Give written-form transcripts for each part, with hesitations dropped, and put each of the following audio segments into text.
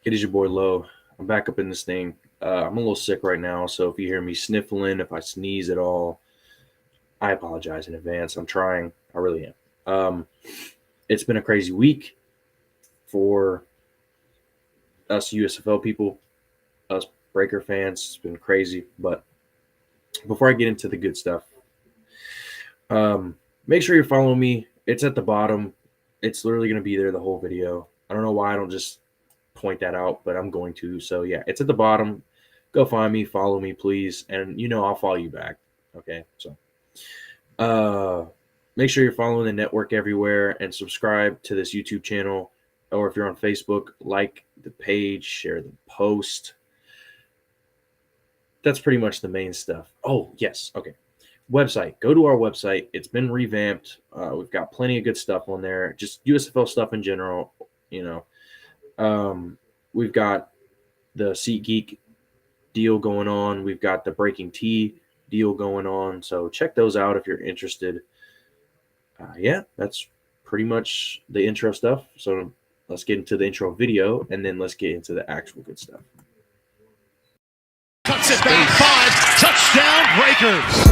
It is your boy Lo. I'm back up in this thing. I'm a little sick right now, so if you hear me sniffling, if I sneeze at all, I apologize in advance. I'm trying. I really am. It's been a crazy week for us USFL people, us Breaker fans. It's been crazy. But before I get into the good stuff, make sure you're following me. It's at the bottom. It's literally going to be there the whole video. I don't know why I don't just point that out, but I'm going to. So yeah, it's at the bottom. Go find me, follow me, please, and I'll follow you back. Okay, so uh, make sure you're following the network everywhere and subscribe to this YouTube channel. Or if you're on Facebook, like the page, share the post. That's pretty much the main stuff. Oh yes, okay. Website. Go to our website. It's been revamped. We've got plenty of good stuff on there. Just USFL stuff in general. You know, we've got the SeatGeek deal going on. We've got the Breaking Tea deal going on. So check those out if you're interested. Yeah, that's pretty much the intro stuff. So let's get into the intro video and then let's get into the actual good stuff. Cuts it back, 5, touchdown Breakers.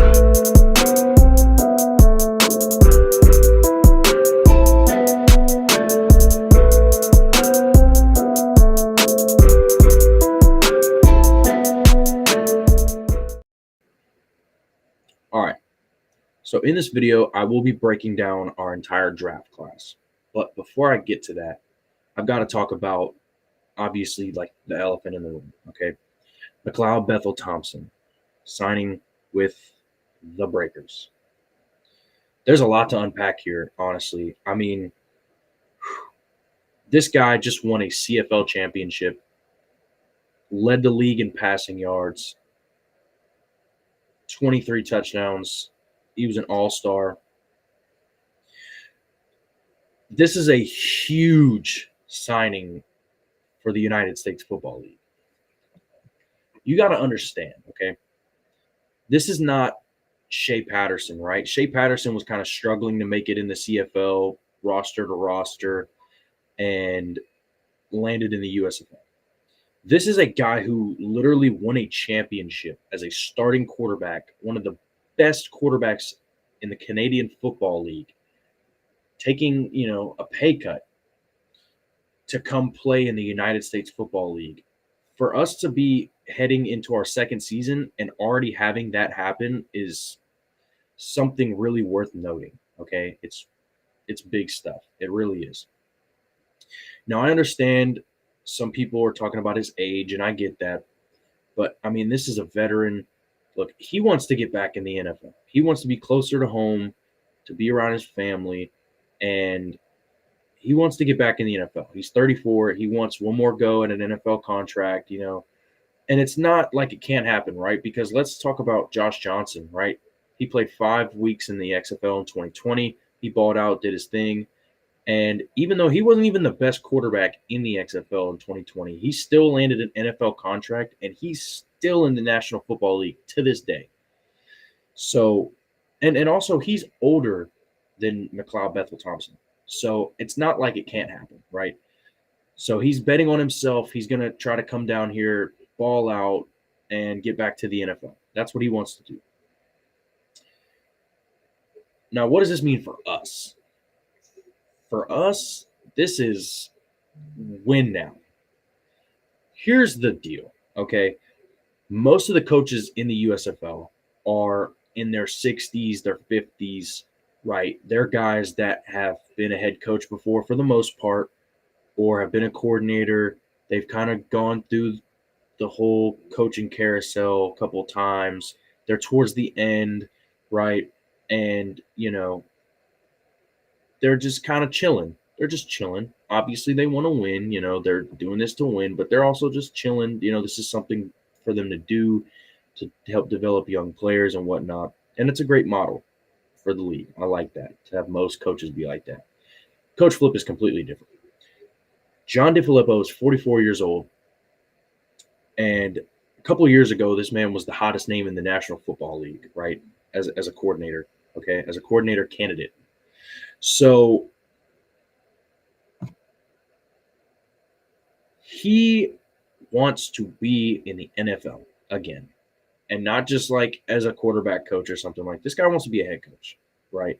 All right. So in this video, I will be breaking down our entire draft class. But before I get to that, I've got to talk about, obviously, like the elephant in the room, okay? McLeod Bethel Thompson signing with the Breakers. There's a lot to unpack here, honestly. I mean, this guy just won a CFL championship, led the league in passing yards, 23 touchdowns. He was an all-star. This is a huge signing for the United States Football League. You got to understand, okay? This is not Shea Patterson, right? Shea Patterson was kind of struggling to make it in the CFL roster to roster and landed in the USFL. This is a guy who literally won a championship as a starting quarterback, one of the best quarterbacks in the Canadian Football League, taking, a pay cut to come play in the United States Football League. For us to be heading into our second season and already having that happen is something really worth noting, okay? It's big stuff. It really is. Now, I understand some people are talking about his age, and I get that. But, I mean, this is a veteran. Look, he wants to get back in the NFL. He wants to be closer to home, to be around his family, and he wants to get back in the NFL. He's 34. He wants one more go at an NFL contract, And it's not like it can't happen, right? Because let's talk about Josh Johnson, right? He played 5 weeks in the XFL in 2020. He balled out, did his thing. And even though he wasn't even the best quarterback in the XFL in 2020, he still landed an NFL contract, and he's still in the National Football League to this day. So, and also he's older than McLeod Bethel Thompson. So it's not like it can't happen, right? So he's betting on himself. He's going to try to come down here, ball out, and get back to the NFL. That's what he wants to do. Now, what does this mean for us? For us, this is win now. Here's the deal, okay? Most of the coaches in the USFL are in their 60s, their 50s, right? They're guys that have been a head coach before for the most part, or have been a coordinator. They've kind of gone through the whole coaching carousel a couple of times. They're towards the end, right? And, they're just kind of chilling. They're just chilling. Obviously, they want to win. They're doing this to win, but they're also just chilling. This is something for them to do to help develop young players and whatnot. And it's a great model for the league. I like that, to have most coaches be like that. Coach Flip is completely different. John DeFilippo is 44 years old. And a couple of years ago, this man was the hottest name in the National Football League, right? As a coordinator, okay? As a coordinator candidate. So He wants to be in the NFL again, and not just like as a quarterback coach or something. Like, this guy wants to be a head coach, right?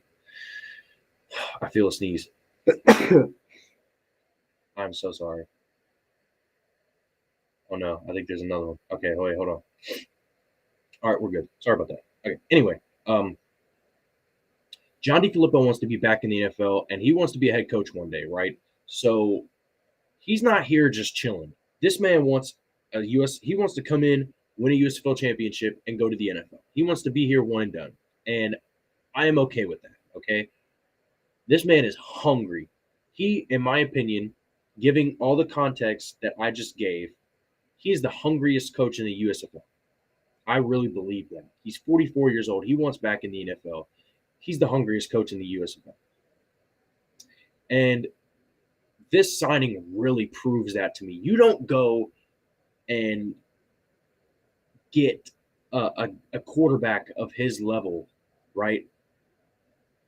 I feel a sneeze. I'm so sorry. Oh no, I think there's another one. Okay, wait, hold on. All right, we're good. Sorry about that. Okay. Anyway, John DeFilippo wants to be back in the NFL, and he wants to be a head coach one day, right? So he's not here just chilling. This man wants a US. He wants to come in, win a USFL championship, and go to the NFL. He wants to be here one and done, and I am okay with that. Okay, this man is hungry. He, in my opinion, giving all the context that I just gave, he is the hungriest coach in the USFL. I really believe that. He's 44 years old. He wants back in the NFL. He's the hungriest coach in the USFL. And this signing really proves that to me. You don't go and get a quarterback of his level, right?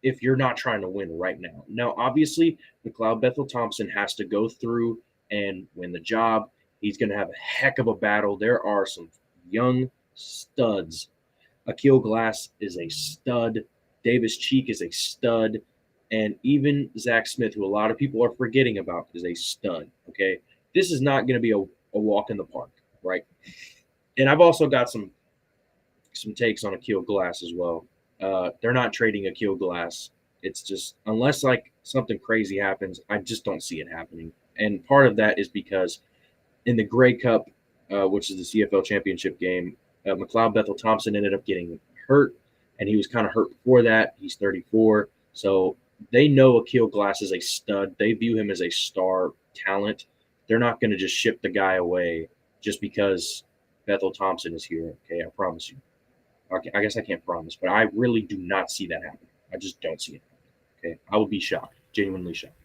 If you're not trying to win right now. Now, obviously, McLeod Bethel Thompson has to go through and win the job. He's going to have a heck of a battle. There are some young studs. Akil Glass is a stud. Davis Cheek is a stud. And even Zach Smith, who a lot of people are forgetting about, is a stud. Okay. This is not going to be a walk in the park, right? And I've also got some takes on Akil Glass as well. They're not trading Akil Glass. It's just, unless like something crazy happens, I just don't see it happening. And part of that is because in the Grey Cup, which is the CFL championship game, McLeod Bethel Thompson ended up getting hurt, and he was kind of hurt before that. He's 34. So they know Akil Glass is a stud. They view him as a star talent. They're not going to just ship the guy away just because Bethel Thompson is here. Okay, I promise you. Okay, I guess I can't promise, but I really do not see that happening. I just don't see it happening. Okay, I would be shocked, genuinely shocked.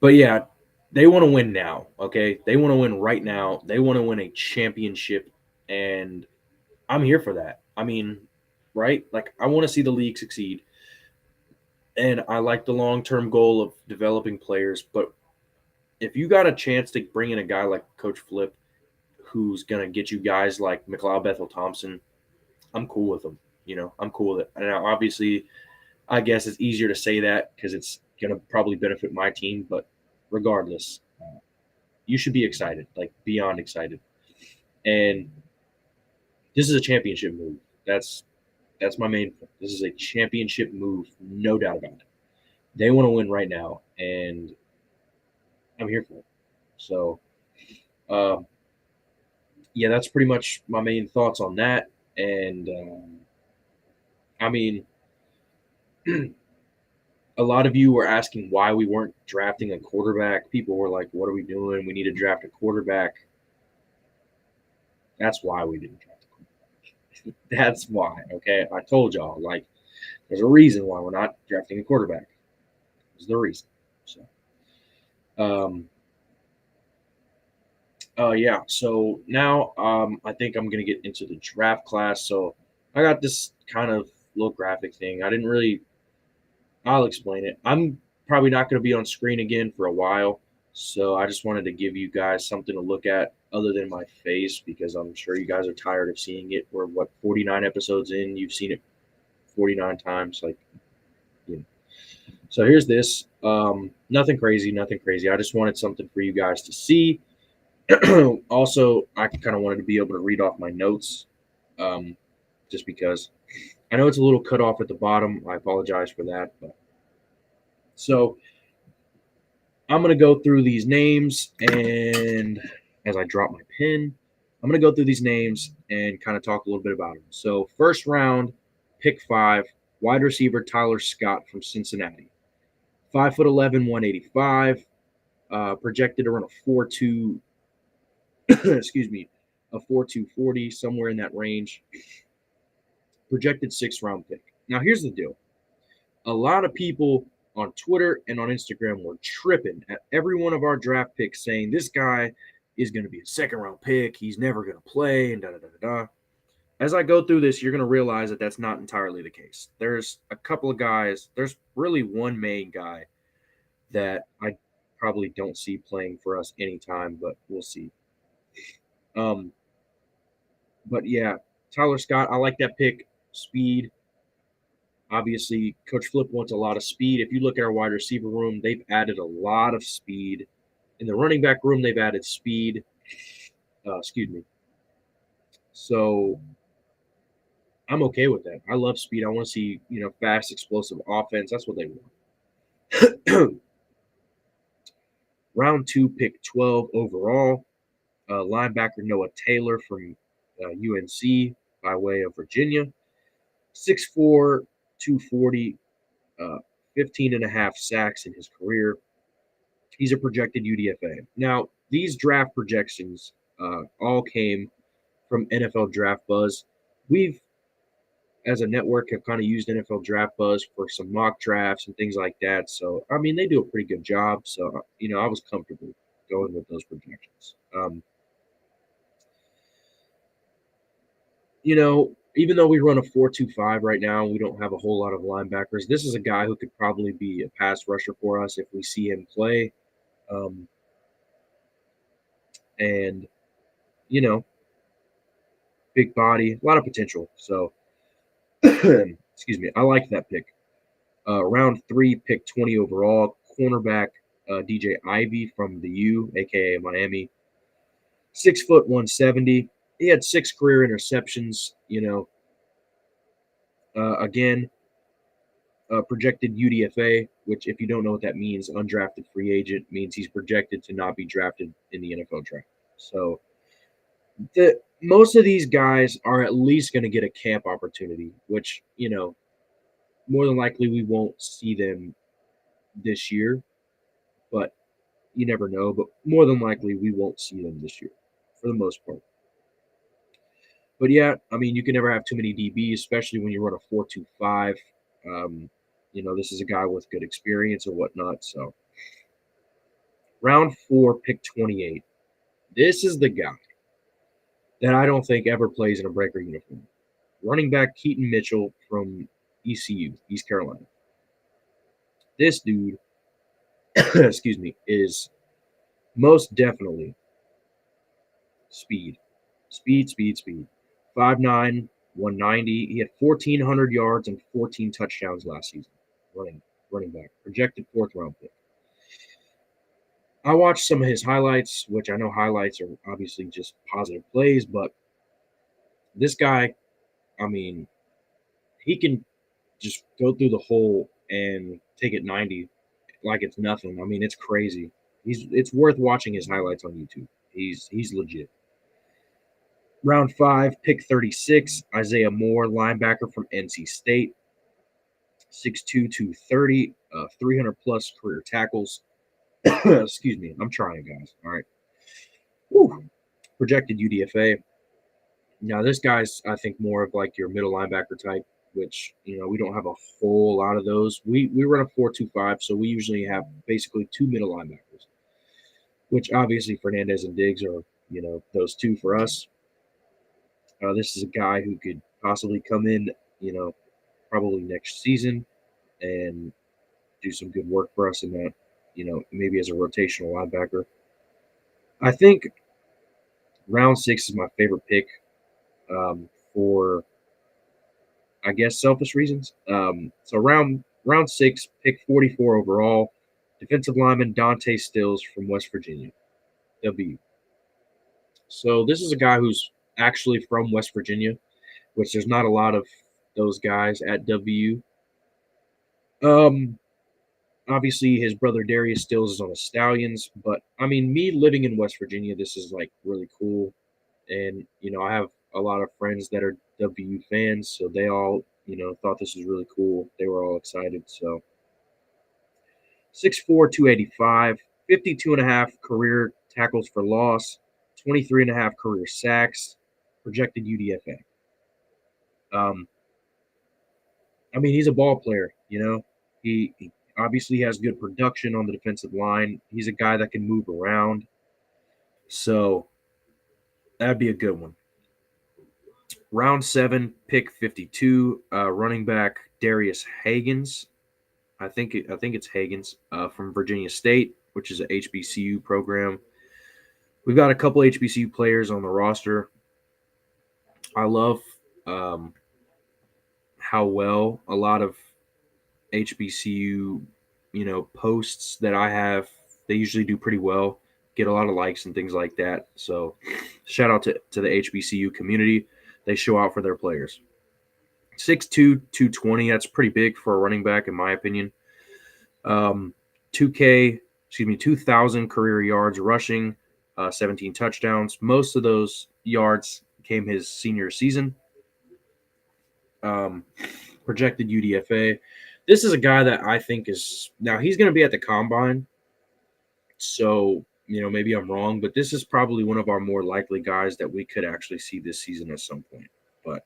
But yeah, they want to win now. Okay, they want to win right now. They want to win a championship, and I'm here for that. I mean, right? Like, I want to see the league succeed, and I like the long-term goal of developing players. But if you got a chance to bring in a guy like Coach Flip, who's gonna get you guys like McLeod Bethel Thompson, I'm cool with them. I'm cool with it. And now, obviously, I guess it's easier to say that because it's gonna probably benefit my team. But regardless, you should be excited, like beyond excited. And this is a championship move. That's my main point. This is a championship move, no doubt about it. They want to win right now, and I'm here for it. So, yeah, that's pretty much my main thoughts on that. And I mean, a lot of you were asking why we weren't drafting a quarterback. People were like, "What are we doing? We need to draft a quarterback." That's why we didn't draft a quarterback. That's why. Okay, I told y'all, like, there's a reason why we're not drafting a quarterback. There's the reason. So, yeah. So now, I think I'm gonna get into the draft class. So I got this kind of little graphic thing. I didn't really. I'll explain it. I'm probably not going to be on screen again for a while, so I just wanted to give you guys something to look at other than my face, because I'm sure you guys are tired of seeing it. We're 49 episodes in. You've seen it 49 times. Like, So here's this. Nothing crazy. I just wanted something for you guys to see. Also, I kind of wanted to be able to read off my notes, just because I know it's a little cut off at the bottom. I apologize for that. So I'm going to go through these names, and as I drop my pen, I'm going to go through these names and kind of talk a little bit about them. So first round, pick 5, wide receiver Tyler Scott from Cincinnati. 5'11", 185, projected to run a 4.2, excuse me, a 4.240, somewhere in that range. Projected 6th round pick. Now, here's the deal. A lot of people on Twitter and on Instagram were tripping at every one of our draft picks, saying this guy is going to be a 2nd round pick. He's never going to play, and da-da-da-da-da. As I go through this, you're going to realize that that's not entirely the case. There's a couple of guys. There's really one main guy that I probably don't see playing for us anytime, but we'll see. Um, but yeah, Tyler Scott, I like that pick. Speed. Obviously, Coach Flip wants a lot of speed. If you look at our wide receiver room, they've added a lot of speed. In the running back room, they've added speed. Excuse me. So I'm okay with that. I love speed. I want to see, fast, explosive offense. That's what they want. Round 2, pick 12 overall. Linebacker Noah Taylor from UNC by way of Virginia. 6'4", 240, 15 and a half sacks in his career. He's a projected UDFA. Now, these draft projections all came from NFL Draft Buzz. We've, as a network, have kind of used NFL Draft Buzz for some mock drafts and things like that. So, I mean, they do a pretty good job. So, I was comfortable going with those projections. Even though we run a 4-2-5 right now, we don't have a whole lot of linebackers. This is a guy who could probably be a pass rusher for us if we see him play. And, you know, big body, a lot of potential. So, excuse me, I like that pick. Round 3, pick 20 overall, cornerback DJ Ivy from the U, aka Miami. 6', 170. He had 6 career interceptions. Again, projected UDFA, which, if you don't know what that means, undrafted free agent, means he's projected to not be drafted in the NFL draft. So, most of these guys are at least going to get a camp opportunity, which, more than likely we won't see them this year, but you never know. But more than likely we won't see them this year for the most part. But yeah, I mean, you can never have too many DBs, especially when you run a 4-2-5. This is a guy with good experience and whatnot. So, round 4, pick 28. This is the guy that I don't think ever plays in a Breaker uniform. Running back Keaton Mitchell from ECU, East Carolina. This dude, excuse me, is most definitely speed. Speed, speed, speed. 5'9", 190. He had 1,400 yards and 14 touchdowns last season. Running back. Projected 4th round pick. I watched some of his highlights, which I know highlights are obviously just positive plays, but this guy, I mean, he can just go through the hole and take it 90 like it's nothing. I mean, it's crazy. It's worth watching his highlights on YouTube. He's legit. Round 5, pick 36, Isaiah Moore, linebacker from NC State. 6'2", 230, 300-plus career tackles. Excuse me. I'm trying, guys. All right. Woo. Projected UDFA. Now, this guy's, I think, more of like your middle linebacker type, which, we don't have a whole lot of those. We run a 4-2-5, so we usually have basically 2 middle linebackers, which obviously Fernandez and Diggs are, those 2 for us. This is a guy who could possibly come in, probably next season and do some good work for us in that, maybe as a rotational linebacker. I think round 6 is my favorite pick for, I guess, selfish reasons. So round 6, pick 44 overall, defensive lineman Dante Stills from West Virginia, W. So this is a guy who's actually from West Virginia, which there's not a lot of those guys at W. Obviously, his brother Darius Stills is on the Stallions, but I mean, me living in West Virginia, this is like really cool. And, I have a lot of friends that are W fans, so they all, thought this was really cool. They were all excited. So 6'4", 285, 52 and a half career tackles for loss, 23 and a half career sacks, projected UDFA. I mean, he's a ball player, He obviously has good production on the defensive line. He's a guy that can move around. So that'd be a good one. Round 7, pick 52, running back Darius Hagans. I think it's Hagens from Virginia State, which is a HBCU program. We've got a couple HBCU players on the roster. I love um, how well a lot of HBCU, posts that I have, they usually do pretty well, get a lot of likes and things like that. So shout out to the HBCU community. They show out for their players. 6'2", 220, that's pretty big for a running back, in my opinion. 2,000 career yards rushing, 17 touchdowns. Most of those yards came his senior season. Um, projected UDFA. This is a guy that I think is now he's going to be at the combine. So, maybe I'm wrong, but this is probably one of our more likely guys that we could actually see this season at some point. But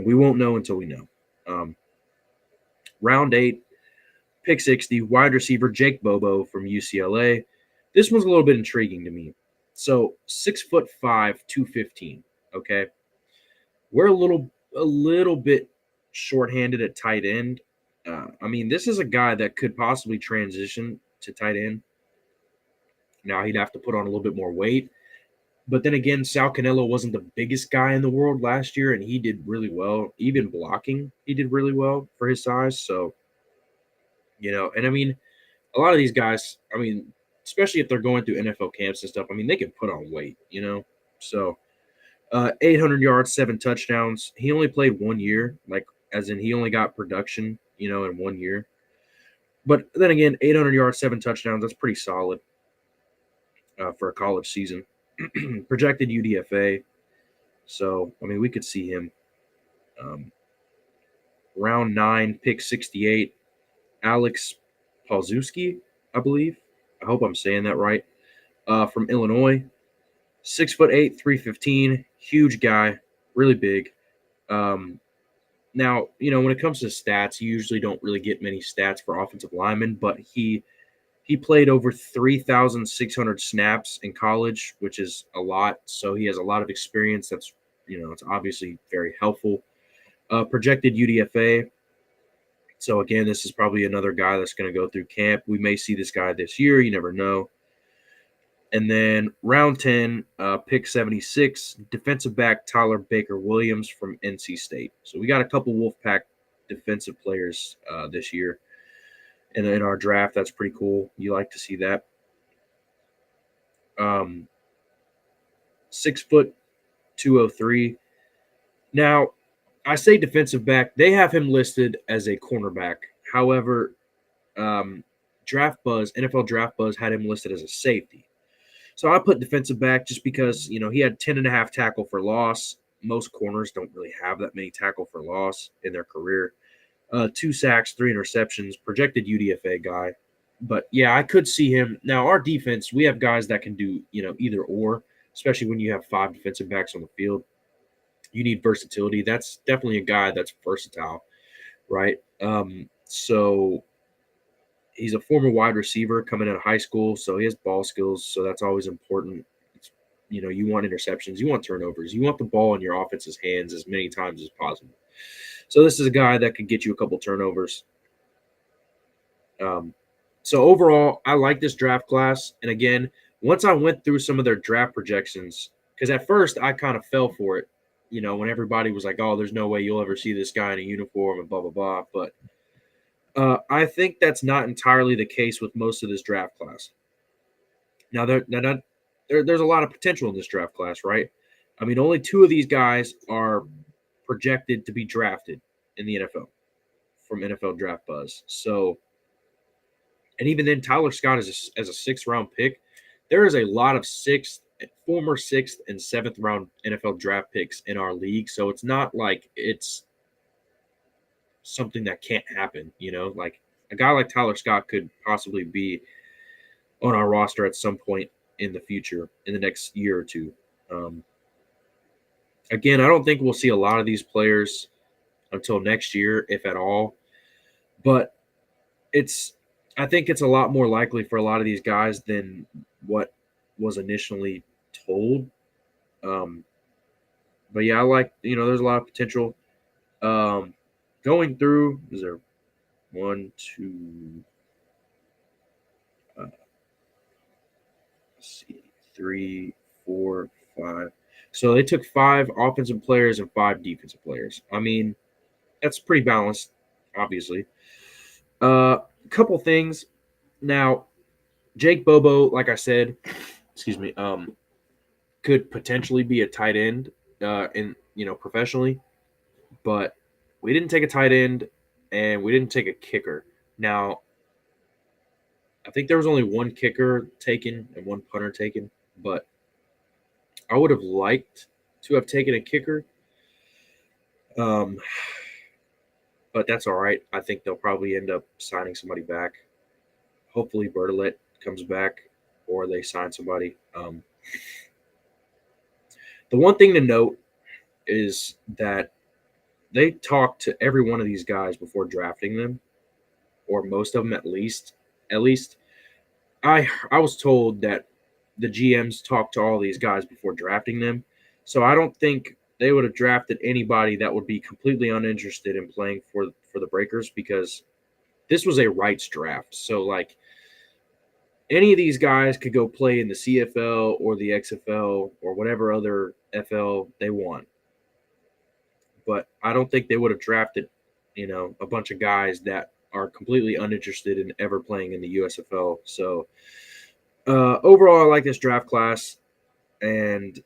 we won't know until we know. Round 8, pick 60, wide receiver Jake Bobo from UCLA. This one's a little bit intriguing to me. So 6'5", 215. Okay, we're a little bit shorthanded at tight end. This is a guy that could possibly transition to tight end. Now he'd have to put on a little bit more weight. But then again, Sal Canelo wasn't the biggest guy in the world last year, and he did really well. Even blocking, he did really well for his size. So, and a lot of these guys, especially if they're going through NFL camps and stuff, they can put on weight. So, 800 yards, 7 touchdowns. He only played 1 year, as in he only got production, in 1 year. But then again, 800 yards, 7 touchdowns, that's pretty solid for a college season. Projected UDFA. So, we could see him. Round 9, pick 68, Alex Palzewski, I believe. I hope I'm saying that right. From Illinois. 6'8", 315, huge guy, really big. Now, when it comes to stats, you usually don't really get many stats for offensive linemen, but he played over 3,600 snaps in college, which is a lot. So he has a lot of experience. That's, it's obviously very helpful. Projected UDFA. So again, this is probably another guy that's going to go through camp. We may see this guy this year. You never know. And then round 10, pick 76, defensive back Tyler Baker-Williams from NC State. So we got a couple Wolfpack defensive players this year. And in our draft, that's pretty cool. You like to see that. 6 foot 203. Now, I say defensive back. They have him listed as a cornerback. However, NFL Draft Buzz had him listed as a safety. So I put defensive back just because, he had 10.5 tackle for loss. Most corners don't really have that many tackle for loss in their career. 2 sacks, 3 interceptions, projected UDFA guy. But, yeah, I could see him. Now, our defense, we have guys that can do, either or, especially when you have 5 defensive backs on the field. You need versatility. That's definitely a guy that's versatile, right? So he's a former wide receiver coming out of high school, so he has ball skills, so that's always important. You want interceptions, you want turnovers, you want the ball in your offense's hands as many times as possible. So this is a guy that could get you a couple turnovers. So overall, I like this draft class. And again, once I went through some of their draft projections, because at first I kind of fell for it, when everybody was like, oh, there's no way you'll ever see this guy in a uniform and blah, blah, blah. But I think that's not entirely the case with most of this draft class. Now, there's a lot of potential in this draft class, right? Only 2 of these guys are projected to be drafted in the NFL from NFL Draft Buzz. So, and even then, Tyler Scott as a 6th-round pick. There is a lot of former 6th and 7th round NFL draft picks in our league. So it's not like it's something that can't happen, like a guy like Tyler Scott could possibly be on our roster at some point in the future, in the next year or two. Again, I don't think we'll see a lot of these players until next year, if at all. But I think it's a lot more likely for a lot of these guys than what was initially told. But yeah, I like, there's a lot of potential. Going through, is there 1, 2, let's see, 3, 4, 5. So they took 5 offensive players and 5 defensive players. I mean, that's pretty balanced, obviously. Couple things. Now, Jake Bobo, like I said, excuse me, could potentially be a tight end professionally, but we didn't take a tight end and we didn't take a kicker. Now, I think there was only one kicker taken and one punter taken, but I would have liked to have taken a kicker. But that's all right. I think they'll probably end up signing somebody back. Hopefully, Bertolet comes back or they sign somebody. The one thing to note is that they talked to every one of these guys before drafting them, or most of them at least. At least I was told that the GMs talked to all these guys before drafting them. So I don't think they would have drafted anybody that would be completely uninterested in playing for the Breakers, because this was a rights draft. So like any of these guys could go play in the CFL or the XFL or whatever other FL they want. But I don't think they would have drafted, a bunch of guys that are completely uninterested in ever playing in the USFL. So overall, I like this draft class, and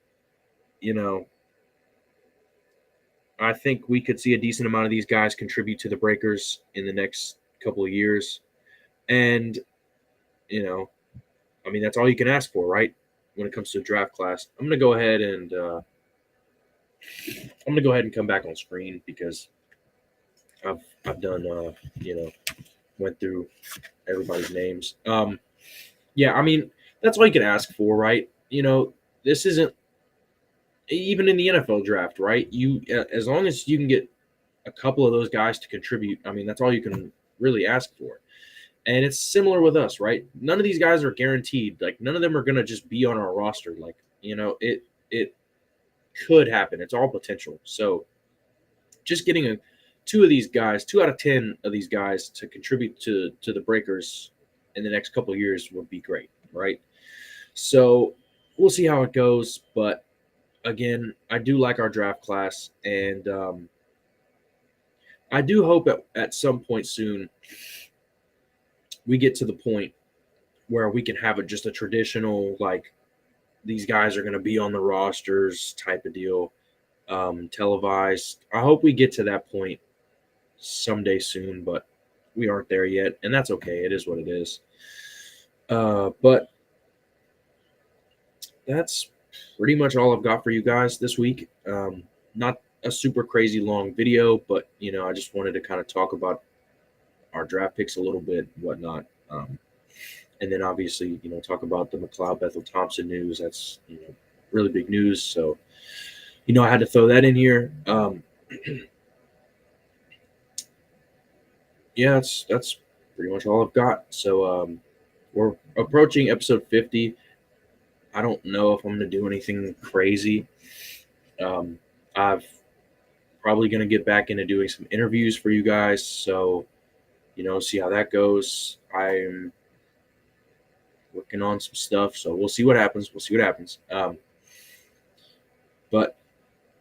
I think we could see a decent amount of these guys contribute to the Breakers in the next couple of years. And I mean, that's all you can ask for, right? When it comes to a draft class, I'm gonna go ahead and come back on screen because I've done went through everybody's names. Yeah, I mean, that's all you can ask for, right? This isn't even in the NFL draft, right? As long as you can get a couple of those guys to contribute, I mean, that's all you can really ask for. And it's similar with us, right? None of these guys are guaranteed. Like, none of them are gonna just be on our roster. Like, it could happen. It's all potential. So just getting 2 out of 10 of these guys to contribute to the Breakers in the next couple of years would be great, right? So we'll see how it goes. But again, I do like our draft class, and I do hope at some point soon we get to the point where we can have just a traditional, like, these guys are going to be on the rosters type of deal, televised. I hope we get to that point someday soon, but we aren't there yet, and that's okay. It is what it is. But that's pretty much all I've got for you guys this week. Not a super crazy long video, but I just wanted to kind of talk about our draft picks a little bit, and whatnot. And then obviously, talk about the McLeod Bethel Thompson news. That's really big news. So, I had to throw that in here. Yeah, that's pretty much all I've got. So we're approaching episode 50. I don't know if I'm gonna do anything crazy. I've probably gonna get back into doing some interviews for you guys. So, see how that goes. I'm working on some stuff, so we'll see what happens. But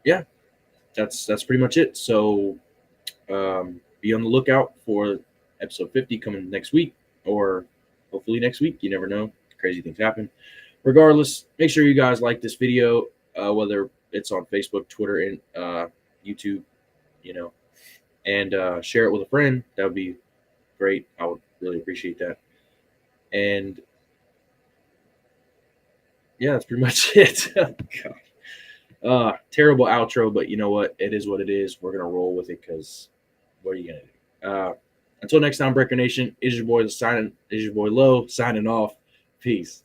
yeah, that's pretty much it. So be on the lookout for episode 50 coming next week, or hopefully next week. You never know. Crazy things happen. Regardless, make sure you guys like this video, whether it's on Facebook, Twitter, and YouTube, and share it with a friend. That would be great. I would really appreciate that. And yeah, that's pretty much it. God. Terrible outro, but you know what? It is what it is. We're gonna roll with it because what are you gonna do? Until next time, Breaker Nation, is your boy Low signing off. Peace.